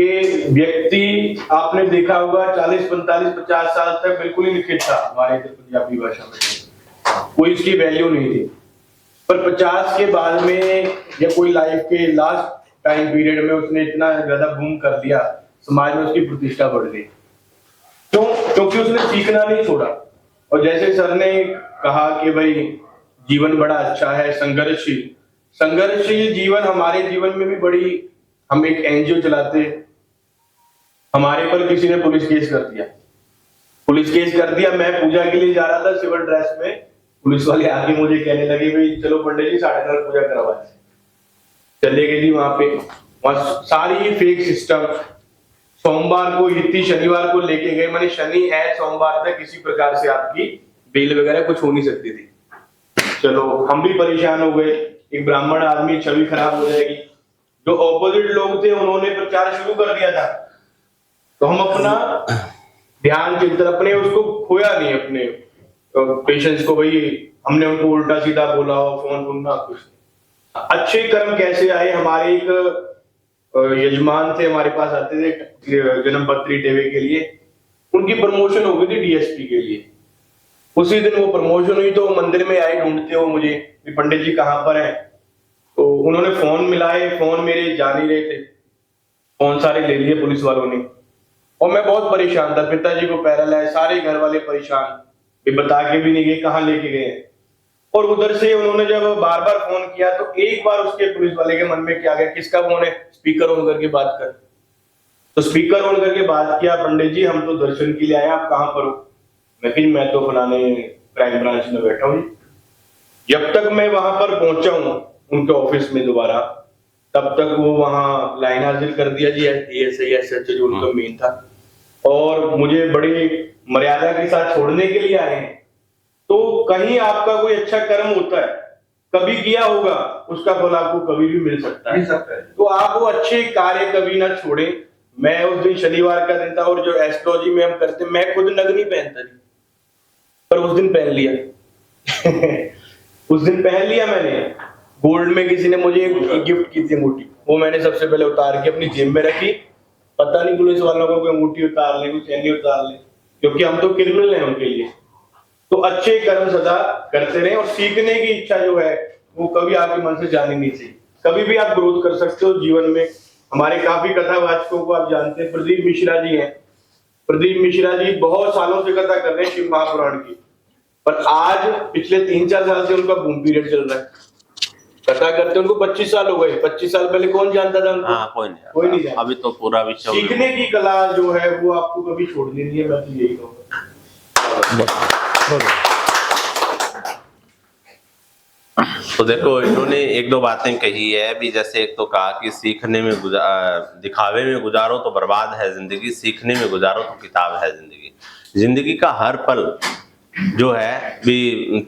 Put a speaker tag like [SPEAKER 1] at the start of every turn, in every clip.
[SPEAKER 1] ये व्यक्ति आपने देखा होगा 40, 45, 50 साल तक बिल्कुल ही लिखित था हमारे इधर पंजाबी भाषा में, कोई इसकी वैल्यू नहीं थी। पर 50 के बाद में या कोई लाइफ के लास्ट टाइम पीरियड में उसने इतना ज्यादा बूम कर दिया, समाज में उसकी प्रतिष्ठा बढ़ गई। क्यों? क्योंकि उसने सीखना नहीं छोड़ा। और जैसे सर ने कहा कि भाई जीवन बड़ा अच्छा है, संघर्षशील जीवन हमारे जीवन में भी बड़ी। हम एक एनजीओ चलाते हैं, हमारे पर किसी ने पुलिस केस कर दिया। मैं पूजा के लिए जा रहा था सिविल ड्रेस में, पुलिस वाले आके मुझे कहने लगे भाई चलो पंडित जी 9:30 पूजा करवाए। चले गए जी वहां सारी फेक सिस्टम। सोमवार को हित्ती शनिवार को लेके गए, माने शनि है सोमवार तक किसी प्रकार से आपकी बेल वगैरह कुछ हो नहीं सकती थी। चलो हम भी परेशान हो गए, एक ब्राह्मण आदमी, छवि खराब हो जाएगी। जो ऑपोजिट लोग थे उन्होंने प्रचार शुरू कर दिया था, तो हम अपना ध्यान चिंतन अपने उसको खोया नहीं, अपने पेशेंस को। भाई हमने उनको उल्टा सीधा बोला हो, फोन सुनना कुछ। अच्छे कर्म कैसे आए? हमारे एक यजमान थे, हमारे पास आते थे जन्म पत्री देवे के लिए, उनकी प्रमोशन हो गई थी डीएसपी के लिए। उसी दिन वो प्रमोशन हुई तो मंदिर में आए ढूंढते हो मुझे, पंडित जी कहाँ पर हैं। तो उन्होंने फोन मिलाए, फोन मेरे जा नहीं रहे थे, फोन सारे ले लिए पुलिस वालों ने। और मैं बहुत परेशान था, पिताजी को पैरालाइज, सारे घर वाले परेशान, ये बता के भी नहीं गए कहाँ लेके गए। और उधर से उन्होंने जब बार बार फोन किया तो एक बार उसके पुलिस वाले के मन में क्या गया, किसका फोन है, स्पीकर ऑन करके बात कर। तो स्पीकर ऑन करके बात किया, पंडित जी हम तो दर्शन के लिए आए, आप कहाँ पर हो? मैं तो फलाने क्राइम ब्रांच में बैठा हूँ। जब तक मैं वहां पर पहुंचा हूँ उनके ऑफिस में दोबारा, तब तक वो वहां लाइन हाजिर कर दिया जी, एसएचओ जो उनका मेन था, और मुझे बड़ी मर्यादा के साथ छोड़ने के लिए आए हैं। तो कहीं आपका कोई अच्छा कर्म होता है, कभी किया होगा, उसका फल आपको कभी भी मिल सकता है। तो आप वो अच्छे कार्य कभी ना छोड़े। मैं उस दिन शनिवार का दिन था, और जो एस्ट्रोलॉजी में हम करते, मैं खुद नग नहीं पहनता जी, पर उस दिन पहन लिया उस दिन पहन लिया मैंने। गोल्ड में किसी ने मुझे एक गिफ्ट की थी अंगूठी, वो मैंने सबसे पहले उतार के अपनी जेब में रखी। पता नहीं पुलिस वालों को कोई अंगूठी उतार ले, कुछ चैनी उतार ले, क्योंकि हम तो क्रिमिनल हैं उनके लिए। तो अच्छे कर्म सदा करते रहे, और सीखने की इच्छा जो है वो कभी आपके मन से जानी नहीं चाहिए। कभी भी आप ग्रोथ कर सकते हो जीवन में। हमारे काफी कथावाचकों को आप जानते हैं, प्रदीप मिश्रा जी हैं। प्रदीप मिश्रा जी बहुत सालों से कथा कर रहे हैं शिव महापुराण की, पर आज पिछले 3-4 साल से उनका बूम पीरियड चल रहा है। कथा करते उनको 25 साल हो गए। 25 साल पहले कौन जानता था उनको? कोई नहीं जानता।
[SPEAKER 2] अभी तो पूरा विश्व
[SPEAKER 1] सीखने की कला जो है वो आपको कभी छोड़नी नहीं है, मैं तो यही कहूँगा।
[SPEAKER 2] तो देखो इन्होंने 1-2 बातें कही है भी, जैसे एक तो कहा कि सीखने में दिखावे में गुजारो तो बर्बाद है जिंदगी, सीखने में गुजारो तो किताब है जिंदगी। जिंदगी का हर पल जो है भी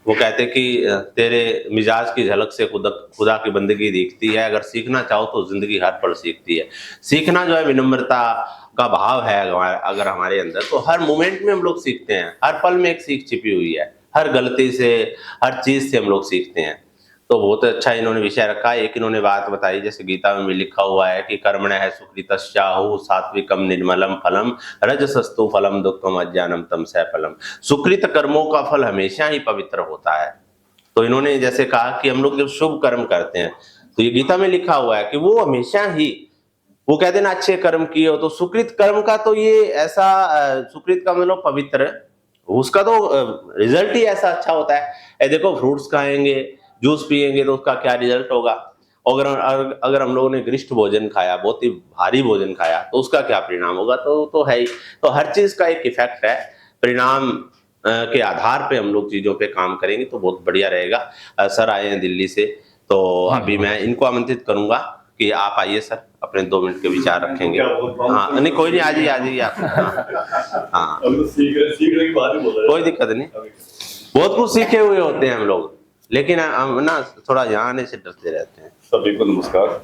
[SPEAKER 2] वो कहते कि तेरे मिजाज की झलक से खुदा की बंदगी दिखती है। अगर सीखना चाहो तो जिंदगी हर पल सीखती है। सीखना जो है विनम्रता का भाव है अगर हमारे अंदर, तो हर मोमेंट में हम लोग सीखते हैं। हर पल में एक सीख छिपी हुई है, हर गलती से, हर चीज से हम लोग सीखते हैं। तो बहुत अच्छा इन्होंने विषय रखा। एक इन्होंने बात बताई, जैसे गीता में भी लिखा हुआ है कि कर्मण्य है सुकृतस्याहु सात्विकम निर्मलम फलम रजसस्तु फलम दुःखम अज्ञानम तमसः फलम। सुकृत कर्मों का फल हमेशा ही पवित्र होता है। तो इन्होंने जैसे कहा कि हम लोग जब शुभ कर्म करते हैं, तो ये गीता में लिखा हुआ है कि वो हमेशा ही, वो कहते हैं ना अच्छे कर्म किए हो, तो सुकृत कर्म का तो ये ऐसा, सुकृत का मतलब पवित्र, उसका तो रिजल्ट ही ऐसा अच्छा होता है। देखो फ्रूट्स खाएंगे, जूस पिएंगे तो उसका क्या रिजल्ट होगा। अगर हम लोगों ने गरिष्ठ भोजन खाया, बहुत ही भारी भोजन खाया, तो उसका क्या परिणाम होगा, तो है ही। तो हर चीज का एक इफेक्ट है। परिणाम के आधार पे हम लोग चीजों पे काम करेंगे तो बहुत बढ़िया रहेगा। सर आए हैं दिल्ली से, तो अभी मैं इनको आमंत्रित करूंगा कि आप आइए सर, अपने 2 मिनट के विचार रखेंगे। हाँ नहीं कोई नहीं, आ जाइए आप। हाँ कोई दिक्कत नहीं, बहुत कुछ सीखे हुए होते हैं हम लोग, लेकिन हम ना थोड़ा यहाँ आने से डरते रहते हैं।
[SPEAKER 3] सभी को नमस्कार।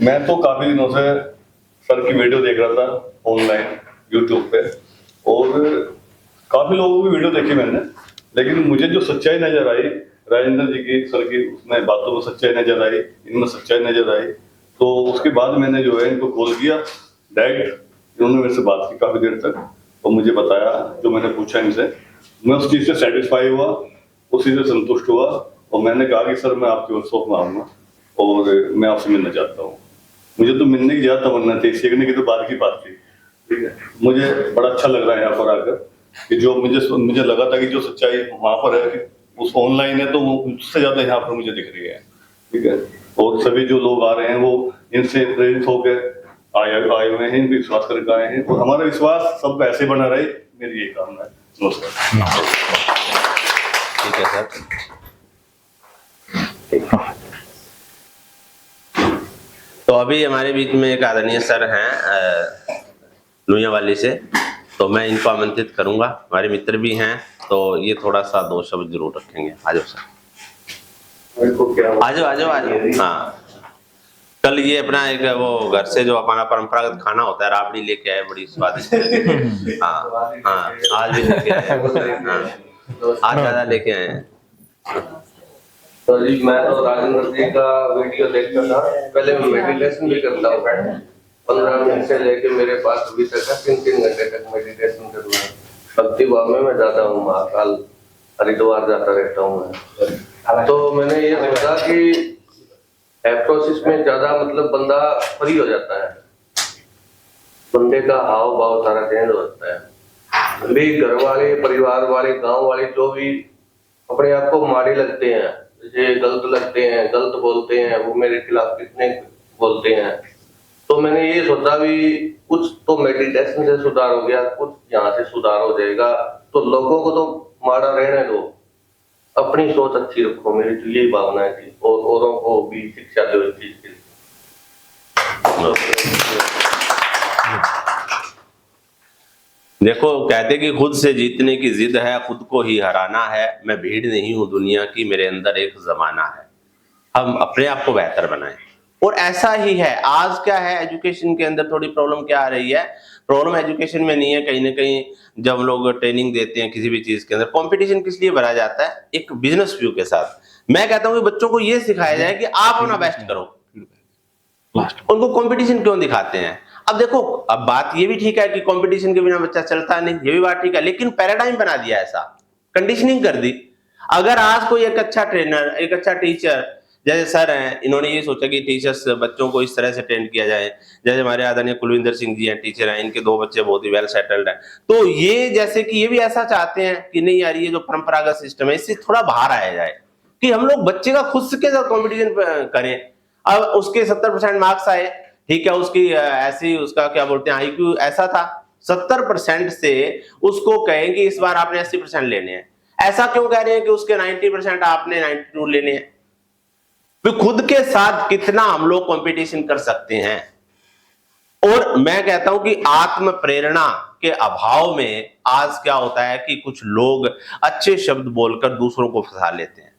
[SPEAKER 3] मैं तो काफी दिनों से सर की वीडियो देख रहा था ऑनलाइन यूट्यूब पे, और काफी लोगों की वीडियो देखी मैंने, लेकिन मुझे जो सच्चाई नजर आई राजेंद्र जी की, सर की उसमें बातों में सच्चाई नजर आई, इनमें सच्चाई नजर आई, तो उसके बाद मैंने जो है इनको कॉल किया डायरेक्ट। इन्होंने मेरे से बात की काफ़ी देर तक और मुझे बताया जो मैंने पूछा इनसे। मैं उस चीज़ से सेटिस्फाई हुआ, उसी से संतुष्ट हुआ और मैंने कहा कि सर मैं आपके वर्कशॉप में आऊँगा और मैं आपसे मिलना चाहता हूँ। मुझे तो मिलने की ज़्यादा तमन्ना थी, सीखने की तो बाद की बात थी। ठीक है, मुझे बड़ा अच्छा लग रहा है यहाँ पर आकर कि जो मुझे लगा था कि जो सच्चाई वहाँ पर है उस ऑनलाइन है, तो वो उससे ज़्यादा यहाँ पर मुझे दिख रही है। ठीक है, और सभी जो लोग आ रहे हैं वो इनसे प्रेरित होकर आए हुए हैं, इनपर विश्वास करके आए हैं और हमारा विश्वास सब ऐसे बना रहे, मेरी यही कामना है। नमस्कार।
[SPEAKER 2] ठीक है सर। तो अभी हमारे बीच में एक आदरणीय सर हैं लुइयावाली से, तो मैं इनको आमंत्रित करूंगा। हमारे मित्र भी हैं, तो ये थोड़ा सा 2 शब्द जरूर रखेंगे। आ जाओ सर, आ जाओ। हाँ, कल ये अपना एक वो घर से जो हमारा परंपरागत खाना होता है राबड़ी लेके आए, बड़ी स्वादिष्ट। हाँ हाँ, आज भी लेके आए। हाँ, आज ज्यादा लेके आए हैं।
[SPEAKER 4] तो जी मैं तो राजेंद्र जी का वीडियो देखता था, पहले मैं मेडिटेशन भी करता हूँ। 15 मिनट से लेके मेरे पास अभी तक 3-3 घंटे तक मेडिटेशन करना है। भक्ति भाव में मैं जाता हूँ, महाकाल हरिद्वार जाता रहता हूँ मैं। तो मैंने ये सोचा कि प्रोसेस में ज्यादा मतलब बंदा फ्री हो जाता है, बंदे का हाव भाव सारा चेंज हो जाता है। अभी घर वाले, परिवार वाले, गांव वाले जो भी अपने आप को मारे लगते हैं, जैसे गलत लगते हैं, गलत बोलते हैं, वो मेरे खिलाफ कितने बोलते हैं। तो मैंने ये सोचा भी कुछ तो मेडिटेशन से सुधार हो गया, कुछ यहाँ से सुधार हो जाएगा। तो लोगों को तो मारा रहने दो, अपनी सोच अच्छी रखो, मेरी तो यही भावना है थी। और औरों को भी शिक्षा दो इस चीज की।
[SPEAKER 2] देखो, कहते कि खुद से जीतने की जिद है, खुद को ही हराना है। मैं भीड़ नहीं हूं दुनिया की, मेरे अंदर एक जमाना है। हम अपने आप को बेहतर बनाएं, और ऐसा ही है। आज क्या है, एजुकेशन के अंदर थोड़ी प्रॉब्लम क्या आ रही है, प्रॉब्लम एजुकेशन में नहीं है, कहीं ना कहीं जब लोग ट्रेनिंग देते हैं किसी भी चीज के अंदर, कंपटीशन किस लिए भरा जाता है, एक बिजनेस व्यू के साथ। मैं कहता हूं कि बच्चों को यह सिखाया जाए कि आप अपना बेस्ट करो, उनको कंपटीशन क्यों दिखाते हैं। अब देखो, अब बात ये भी ठीक है कि कंपटीशन के बिना बच्चा चलता नहीं, ये भी बात ठीक है, लेकिन पैराडाइम बना दिया ऐसा, कंडीशनिंग कर दी। अगर आज कोई एक अच्छा ट्रेनर, एक अच्छा टीचर, जैसे सर हैं, इन्होंने ये सोचा कि टीचर्स बच्चों को इस तरह से ट्रेन किया जाए, जैसे हमारे आदरणीय कुलविंदर सिंह जी हैं, टीचर हैं, इनके 2 बच्चे बहुत ही वेल सेटल्ड हैं। तो ये जैसे कि ये भी ऐसा चाहते हैं कि नहीं यार, ये जो परंपरागत सिस्टम है इससे थोड़ा बाहर आया जाए, कि हम लोग बच्चे का खुद के साथ कॉम्पिटिशन करें। अब उसके 70% मार्क्स आए, ठीक है, उसकी ऐसी उसका क्या बोलते हैं IQ ऐसा था, 70% से उसको कहें कि इस बार आपने 80% लेने हैं। ऐसा क्यों कह रहे हैं कि उसके 90% आपने 92 लेने हैं। तो खुद के साथ कितना हम लोग कंपटीशन कर सकते हैं। और मैं कहता हूं कि आत्म प्रेरणा के अभाव में आज क्या होता है कि कुछ लोग अच्छे शब्द बोलकर दूसरों को फंसा लेते हैं,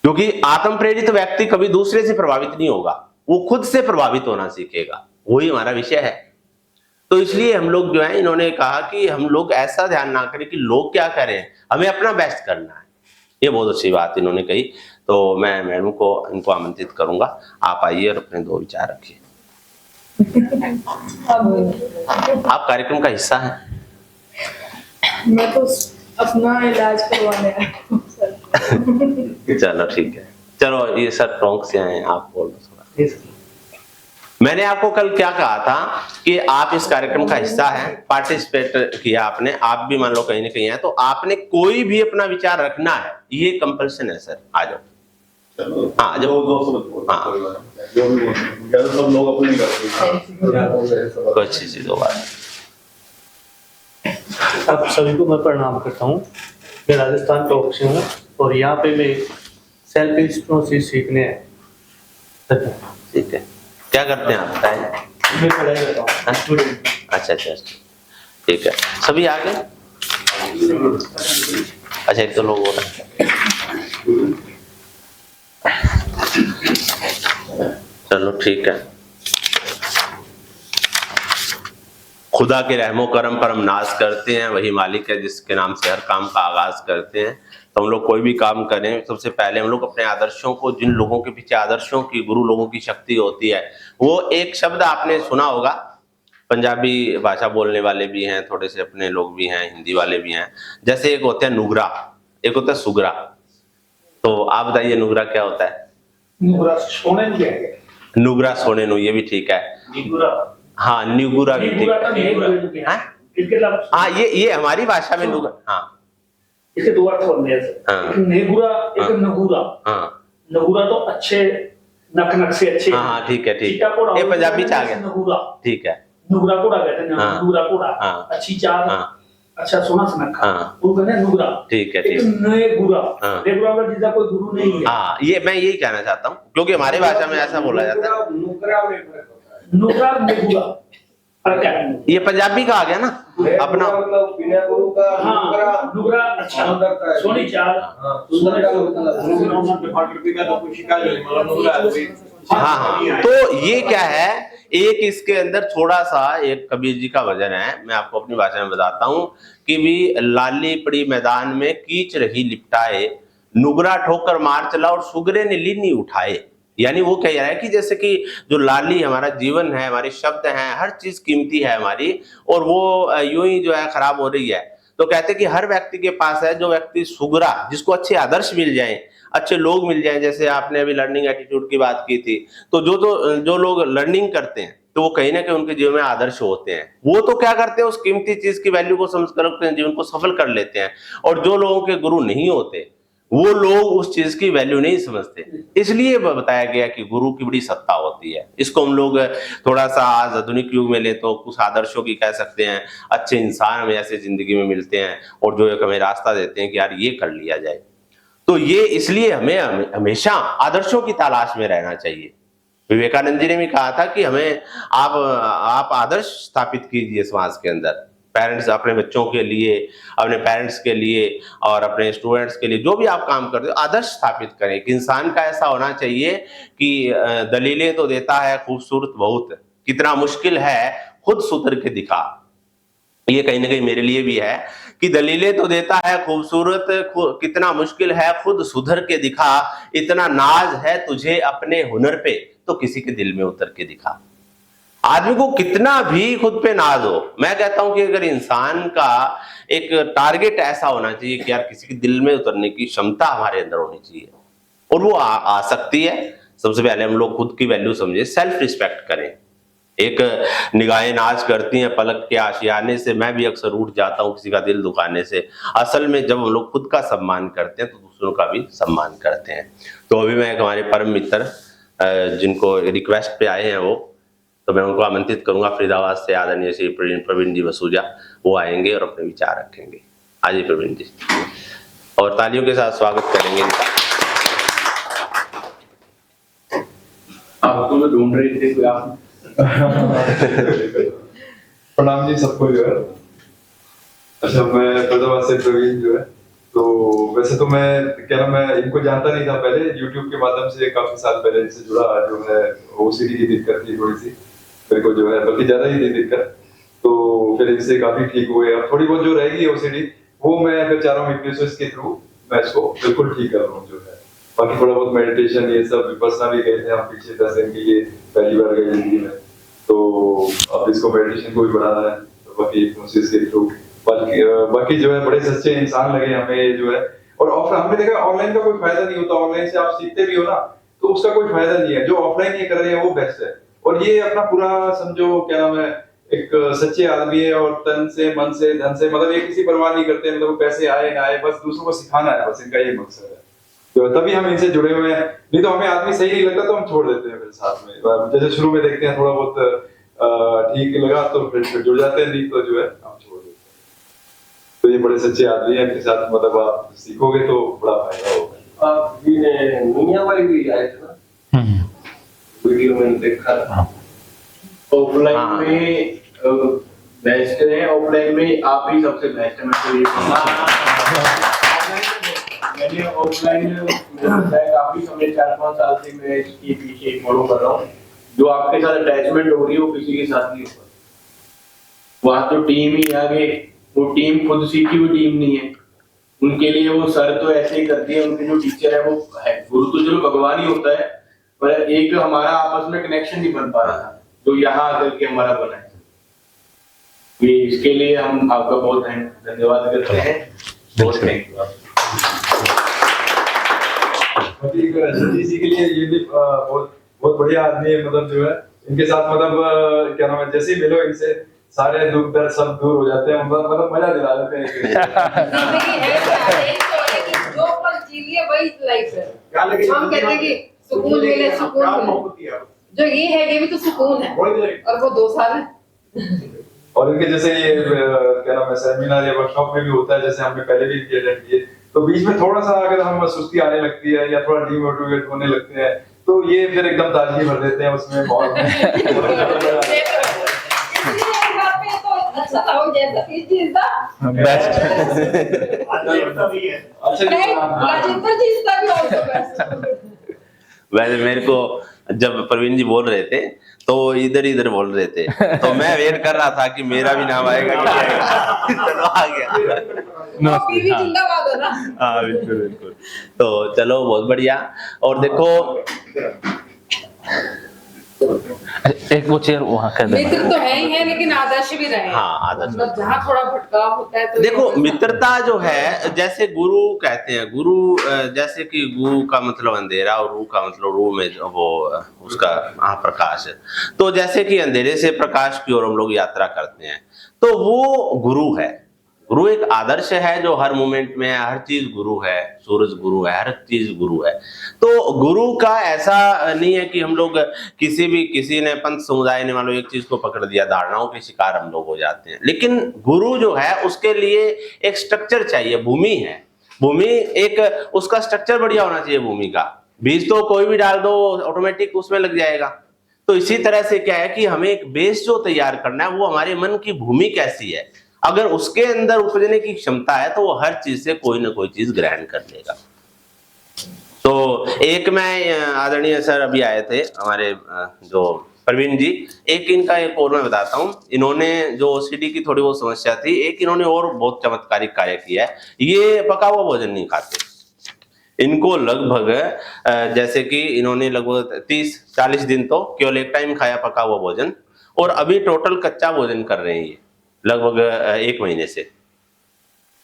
[SPEAKER 2] क्योंकि आत्म प्रेरित व्यक्ति कभी दूसरे से प्रभावित नहीं होगा, वो खुद से प्रभावित होना सीखेगा। वही हमारा विषय है। तो इसलिए हम लोग जो है, इन्होंने कहा कि हम लोग ऐसा ध्यान ना करें कि लोग क्या करें, हमें अपना बेस्ट करना है। ये बहुत अच्छी बात इन्होंने कही। तो मैं मैडम को इनको आमंत्रित करूंगा, आप आइए और अपने 2 विचार रखिए। आप कार्यक्रम का हिस्सा हैं।
[SPEAKER 5] मैं तो अपना इलाज करवाने आई हूं सर।
[SPEAKER 2] चलो ठीक है, चलो ये सर टोंक से आए, आप बोल दो थोड़ा। मैंने आपको कल क्या कहा था कि आप इस कार्यक्रम का हिस्सा हैं, पार्टिसिपेट किया आपने, आप भी मान लो कहीं ना कहीं है, तो आपने कोई भी अपना विचार रखना है, ये कंपल्सन है सर। आ जाओ। हाँ, जब
[SPEAKER 3] सब लोग अपने करते
[SPEAKER 2] कोई अच्छी चीज होगा।
[SPEAKER 6] आप सभी को मैं प्रणाम करता हूँ। मैं राजस्थान टॉप से हूँ और यहाँ पे मैं सेल्फ हिप्नोसिस सीखने आया।
[SPEAKER 2] ठीक है, क्या करते हैं आप बताएं?
[SPEAKER 6] मैं पढ़ाई करता हूँ, स्टूडेंट।
[SPEAKER 2] अच्छा, ठीक है। सभी आ गए? अच्छा, एक तो लोग हो रहा है। चलो ठीक है। खुदा के रहमो करम पर हम नाज करते हैं, वही मालिक है जिसके नाम से हर काम का आगाज करते हैं। तो हम लोग कोई भी काम करें, सबसे पहले हम लोग अपने आदर्शों को, जिन लोगों के पीछे आदर्शों की, गुरु लोगों की शक्ति होती है, वो एक शब्द आपने सुना होगा, पंजाबी भाषा बोलने वाले भी हैं, थोड़े से अपने लोग भी हैं, हिंदी वाले भी हैं, जैसे एक होता है नुगरा, एक होता है सुगरा। तो आप बताइए नुगरा क्या होता है?
[SPEAKER 7] नुगरा सोने में है।
[SPEAKER 2] नुगरा सोने नु, ये भी ठीक है।
[SPEAKER 7] निगुरा,
[SPEAKER 2] हाँ, निगुरा भी ठीक
[SPEAKER 7] निगुरा तो
[SPEAKER 2] है।
[SPEAKER 7] नहीं
[SPEAKER 2] हाँ?
[SPEAKER 7] इसके लफ्ज,
[SPEAKER 2] हाँ, ये हमारी भाषा में नुगरा, हाँ
[SPEAKER 7] इसके दो अर्थ बनते हैं।
[SPEAKER 2] हाँ।
[SPEAKER 7] एक नेगुरा, एक नगुरा।
[SPEAKER 2] हाँ
[SPEAKER 7] नगुरा तो अच्छे, नक से अच्छे।
[SPEAKER 2] हाँ, ठीक है, ठीक
[SPEAKER 7] चीटा
[SPEAKER 2] है,
[SPEAKER 7] घोड़ा
[SPEAKER 2] ये पंजाबी चा गया,
[SPEAKER 7] नगुरा,
[SPEAKER 2] ठीक है।
[SPEAKER 7] नुगरा घोड़ा कहते हैं,
[SPEAKER 2] हाँ।
[SPEAKER 7] नुगरा घोड़ा,
[SPEAKER 2] हाँ।
[SPEAKER 7] अच्छी चाल,
[SPEAKER 2] हाँ।
[SPEAKER 7] अच्छा सोना सुनखा,
[SPEAKER 2] हाँ।
[SPEAKER 7] वो कहते हैं नुगरा।
[SPEAKER 2] ठीक है,
[SPEAKER 7] एक
[SPEAKER 2] ठीक है।
[SPEAKER 7] नेगुरा,
[SPEAKER 2] हाँ।
[SPEAKER 7] नेगुरा का जिसका कोई गुरु नहीं है।
[SPEAKER 2] हाँ, ये मैं यही कहना चाहता हूँ, क्योंकि हमारी भाषा में ऐसा बोला जाता है।
[SPEAKER 7] नुगरा नेगुरा फर्क है।
[SPEAKER 2] ये पंजाबी का आ गया ना अपना।
[SPEAKER 7] हाँ, नुगरा अच्छा, सोनी चाल,
[SPEAKER 2] हाँ हाँ, तो ये क्या है, एक इसके अंदर थोड़ा सा एक कबीर जी का भजन है, मैं आपको अपनी भाषा में बताता हूँ कि भी लाली पड़ी मैदान में कीच रही लिपटाए, नुगरा ठोकर मार चला और सुगरे ने लीनी उठाए। यानी वो कह रहा है कि जैसे कि जो लाली हमारा जीवन है, हमारे शब्द हैं, हर चीज कीमती है हमारी, और वो यूं ही जो है खराब हो रही है। तो कहते कि हर व्यक्ति के पास है, जो व्यक्ति सुगरा, जिसको अच्छे आदर्श मिल जाएं, अच्छे लोग मिल जाएं, जैसे आपने अभी लर्निंग एटीट्यूड की बात की थी, तो जो लोग लर्निंग करते हैं, तो वो कहीं ना कहीं उनके जीवन में आदर्श होते हैं। वो तो क्या करते हैं, उस कीमती चीज की वैल्यू को समझ कर अपने जीवन को सफल कर लेते हैं। और जो लोगों के गुरु नहीं होते, वो लोग उस चीज की वैल्यू नहीं समझते। इसलिए बताया गया कि गुरु की बड़ी सत्ता होती है। इसको हम लोग थोड़ा सा आज आधुनिक युग में ले तो कुछ आदर्शों की कह सकते हैं, अच्छे इंसान हमें ऐसे जिंदगी में मिलते हैं और जो एक हमें रास्ता देते हैं कि यार ये कर लिया जाए। तो ये इसलिए हमें हमेशा आदर्शों की तलाश में रहना चाहिए। विवेकानंद जी ने भी कहा था कि हमें आप आदर्श स्थापित कीजिए समाज के अंदर, पेरेंट्स अपने बच्चों के लिए, अपने पेरेंट्स के लिए और अपने स्टूडेंट्स के लिए, जो भी आप काम करते हो आदर्श स्थापित करें। कि इंसान का ऐसा होना चाहिए कि दलीलें तो देता है खूबसूरत बहुत, कितना मुश्किल है खुद सुधर के दिखा। ये कहीं ना कहीं मेरे लिए भी है कि दलीलें तो देता है खूबसूरत, कितना मुश्किल है खुद सुधर के दिखा, इतना नाज है तुझे अपने हुनर पे तो किसी के दिल में उतर के दिखा। आदमी को कितना भी खुद पे नाज हो, मैं कहता हूं कि अगर इंसान का एक टारगेट ऐसा होना चाहिए कि यार किसी के दिल में उतरने की क्षमता हमारे अंदर होनी चाहिए, और वो आ सकती है। सबसे पहले हम लोग खुद की वैल्यू समझे, सेल्फ रिस्पेक्ट करें। एक निगाहें नाज करती हैं पलक के आशियाने से, मैं भी अक्सर उठ जाता हूं किसी का दिल दुखाने से। असल में जब हम लोग खुद का सम्मान करते हैं तो दूसरों का भी सम्मान करते हैं। तो अभी मैं एक हमारे परम मित्र जिनको रिक्वेस्ट पे आए हैं तो मैं उनको आमंत्रित करूंगा, फरीदाबाद से आदरणीय श्री प्रवीण जी वसूजा, वो आएंगे और अपने विचार रखेंगे। आइए प्रवीण जी, और तालियों के साथ स्वागत करेंगे इनका।
[SPEAKER 1] आपको तो ढूंढ रहे थे कोई आप।
[SPEAKER 8] प्रणाम जी सबको जो है। अच्छा, मैं फरीदाबाद से प्रवीण जो है, तो वैसे तो मैं क्या नाम, मैं इनको जानता नहीं था पहले, यूट्यूब के माध्यम से काफी साल पहले इनसे जुड़ा। जो है ओसीडी की दिक्कत थी थोड़ी सी मेरे को, जो है बल्कि ज्यादा ही थी दिक्कत, तो फिर इससे काफी ठीक हुए। अब थोड़ी बहुत जो रहेगी ओसीडी, वो मैं फिर चाह रहा हूँ हिप्नोसिस के थ्रू मैं इसको बिल्कुल ठीक कर रहा हूँ जो है। बाकी थोड़ा बहुत मेडिटेशन ये सब विपस्सना भी गए थे हम पिछले 10 दिन के लिए, पहली बार गए जिंदगी में, तो अब इसको मेडिटेशन को भी बढ़ाना है, तो बाकी हिप्नोसिस के थ्रू। बाकी जो है बड़े सच्चे इंसान लगे हमें जो है। और ऑफलाइन हमने देखा ऑनलाइन का कोई फायदा नहीं होता, ऑनलाइन से आप सीखते भी हो ना तो उसका कोई फायदा नहीं है। जो ऑफलाइन ये कर रहे हैं वो बेस्ट है। और ये अपना पूरा समझो क्या नाम है, एक सच्चे आदमी है और तन से मन से धन से, मतलब ये किसी परवाह नहीं करते, मतलब पैसे आए ना आए, बस दूसरों को सिखाना है, बस इनका ये मकसद है। तो तभी हम इनसे जुड़े हुए हैं, नहीं तो हमें आदमी सही नहीं लगता तो हम छोड़ देते हैं फिर साथ में। जैसे शुरू में देखते हैं थोड़ा बहुत ठीक लगा तो फिर जुड़ जाते हैं, नहीं तो जो है हम छोड़ देते हैं। तो ये बड़े सच्चे आदमी है, इनके साथ मतलब आप सीखोगे तो बड़ा फायदा होगा।
[SPEAKER 4] आप जी ने मियां भाई भी आए थे ना, वीडियो में देखा था।
[SPEAKER 1] ऑफलाइन में बेस्ट है, ऑफलाइन में आप ही सबसे बेस्ट है। मैंने ऑफलाइन काफी समय 4-5 साल से मैं इसके पीछे फॉलो कर रहा हूँ। जो आपके साथ अटैचमेंट हो रही है वो किसी के साथ नहीं होगा। वहां तो टीम ही आगे, वो टीम खुद सीखी हुई टीम नहीं है, उनके लिए वो सर तो ऐसे ही करती है, उनके जो टीचर है वो है, गुरु तो चलो भगवान ही होता है, पर एक हमारा आपस में कनेक्शन नहीं बन पा रहा था जो यहाँ आकर के हमारा बना है। ये इसके लिए हम आपका बहुत धन्यवाद करते हैं। बहुत थैंक यू।
[SPEAKER 8] इसी के लिए ये भी बहुत बहुत बढ़िया आदमी है, मतलब जो है इनके साथ मतलब क्या नाम है, जैसे ही मिलो इनसे सारे दुख दर्द सब दूर हो जाते हैं, मतलब मजा दिला देते हैं।
[SPEAKER 5] जिंदगी है क्या, यही तो है कि जो पल जी लिए वही लाइफ है। हम कहते हैं कि सुकून मिले, सुकून मिले, जो ये है ये भी तो सुकून है, और वो 2 साल है।
[SPEAKER 8] और इनके जैसे ये क्या नाम है सेमिनार या वर्कशॉप में भी होता है, जैसे हमने पहले भी अटेंड किए, तो बीच में थोड़ा सा अगर हम सुस्ती आने लगती है या थोड़ा डीमोटिवेट होने लगते हैं, तो ये फिर एकदम ताजगी भर देते हैं उसमें माहौल में।
[SPEAKER 5] अच्छा था वो जैसा इस चीज का
[SPEAKER 2] बेस्ट।
[SPEAKER 5] राजेंद्र जी इसका भी और बेस्ट।
[SPEAKER 2] वैसे मेरे को जब प्रवीण जी बोल रहे थे तो इधर बोल रहे थे, तो मैं वेट कर रहा था कि मेरा भी नाम आएगा कि आएगा। चलो आ गया।
[SPEAKER 5] अभी भी जिंदाबाद हो ना।
[SPEAKER 2] हाँ बिल्कुल बिल्कुल। तो चलो बहुत बढ़िया। और देखो
[SPEAKER 9] एक वो चेयर वहाँ कर दे।
[SPEAKER 5] मित्र तो है ही है, लेकिन आदर्श भी रहे।
[SPEAKER 2] हाँ, आदर्श।
[SPEAKER 5] मतलब जहाँ थोड़ा भटकाव होता है तो
[SPEAKER 2] देखो मित्रता जो है, जैसे गुरु कहते हैं, गुरु जैसे कि गु का मतलब अंधेरा और रू का मतलब रू में वो उसका प्रकाश है। तो जैसे कि अंधेरे से प्रकाश की ओर हम लोग यात्रा करते हैं, तो वो गुरु है। गुरु एक आदर्श है जो हर मोमेंट में है, हर चीज गुरु है, सूरज गुरु है, हर चीज गुरु है। तो गुरु का ऐसा नहीं है कि हम लोग किसी ने पंथ समुदाय ने मान लो एक चीज को पकड़ दिया, धारणाओं के शिकार हम लोग हो जाते हैं। लेकिन गुरु जो है उसके लिए एक स्ट्रक्चर चाहिए, भूमि है। भूमि एक उसका स्ट्रक्चर बढ़िया होना चाहिए। भूमि का बीज तो कोई भी डाल दो ऑटोमेटिक उसमें लग जाएगा। तो इसी तरह से क्या है कि हमें एक बेस जो तैयार करना है वो हमारे मन की भूमि कैसी है, अगर उसके अंदर उपजने की क्षमता है तो वो हर चीज से कोई ना कोई चीज ग्रहण कर लेगा। तो एक मैं आदरणीय सर अभी आए थे हमारे जो प्रवीण जी, एक इनका एक और मैं बताता हूँ। इन्होंने जो ओसीडी की थोड़ी बहुत समस्या थी, एक इन्होंने और बहुत चमत्कारिक कार्य किया है। ये पका हुआ भोजन नहीं खाते। इनको लगभग जैसे कि इन्होंने लगभग 30-40 दिन तो केवल एक टाइम खाया पका हुआ भोजन, और अभी टोटल कच्चा भोजन कर रहे हैं ये लगभग 1 महीने से।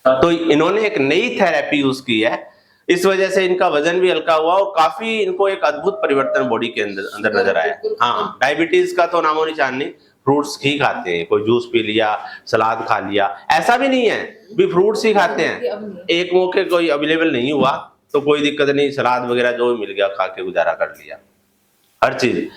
[SPEAKER 2] तो इन्होंने एक नई थेरेपी यूज की है, इस वजह से इनका वजन भी हल्का हुआ और काफी इनको एक अद्भुत परिवर्तन बॉडी के अंदर नजर आया। हाँ, डायबिटीज का तो नामो निशान नहीं, फ्रूट्स ही खाते हैं, कोई जूस पी लिया, सलाद खा लिया, ऐसा भी नहीं है भी फ्रूट्स ही खाते हैं। एक मौके कोई अवेलेबल नहीं हुआ तो कोई दिक्कत नहीं, सलाद वगैरह जो भी मिल गया खा के गुजारा कर लिया, हर चीज।